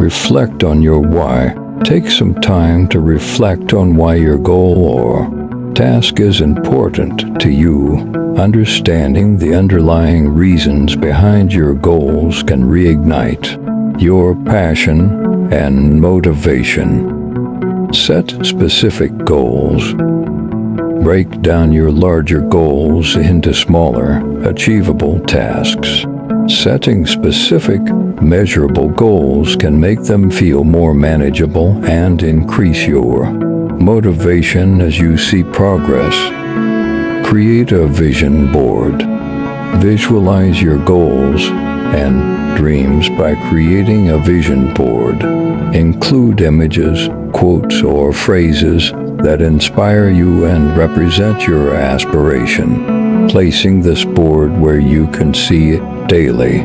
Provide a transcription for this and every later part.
Reflect on your why. Take some time to reflect on why your goal or task is important to you. Understanding the underlying reasons behind your goals can reignite your passion and motivation. Set specific goals. Break down your larger goals into smaller, achievable tasks. Setting specific, measurable goals can make them feel more manageable and increase your motivation as you see progress. Create a vision board. Visualize your goals and dreams by creating a vision board. Include images, quotes, or phrases that inspire you and represent your aspiration. Placing this board where you can see it daily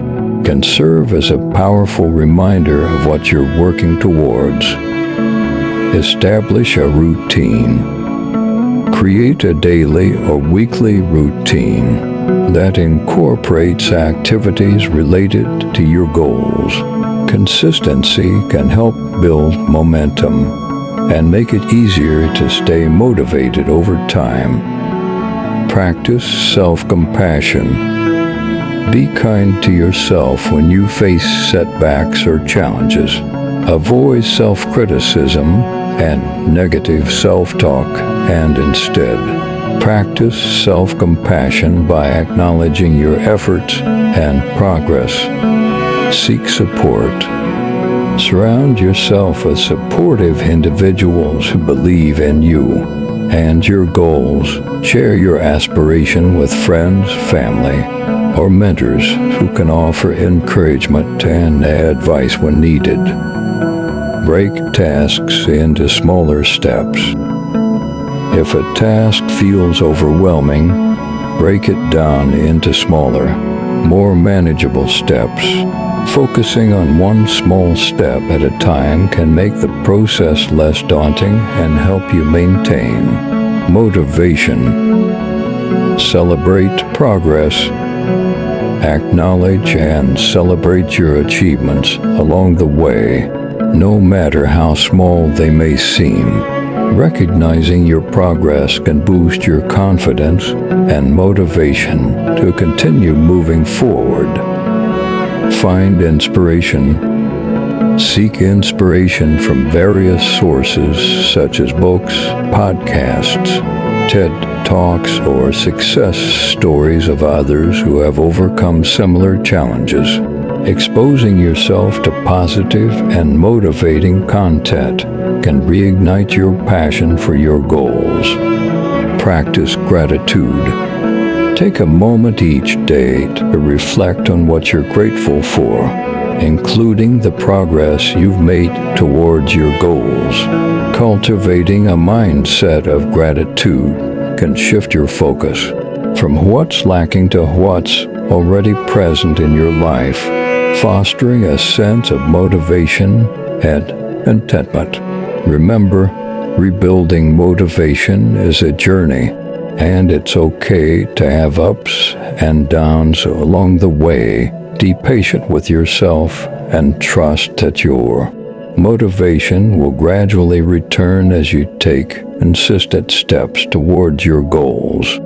can serve as a powerful reminder of what you're working towards. Establish a routine. Create a daily or weekly routine that incorporates activities related to your goals. Consistency can help build momentum and make it easier to stay motivated over time. Practice self-compassion. Be kind to yourself when you face setbacks or challenges. Avoid self-criticism and negative self-talk, and instead, practice self-compassion by acknowledging your efforts and progress. Seek support. Surround yourself with supportive individuals who believe in you and your goals. Share your aspiration with friends, family, or mentors who can offer encouragement and advice when needed. Break tasks into smaller steps. If a task feels overwhelming, break it down into smaller, more manageable steps. Focusing on one small step at a time can make the process less daunting and help you maintain motivation. Celebrate progress. Acknowledge and celebrate your achievements along the way, no matter how small they may seem. Recognizing your progress can boost your confidence and motivation to continue moving forward. Find inspiration. Seek inspiration from various sources such as books, podcasts, TED Talks, or success stories of others who have overcome similar challenges. Exposing yourself to positive and motivating content can reignite your passion for your goals. Practice gratitude. Take a moment each day to reflect on what you're grateful for, including the progress you've made towards your goals. Cultivating a mindset of gratitude can shift your focus from what's lacking to what's already present in your life, fostering a sense of motivation and contentment. Remember, rebuilding motivation is a journey, and it's okay to have ups and downs along the way. Be patient with yourself and trust that your motivation will gradually return as you take consistent steps towards your goals.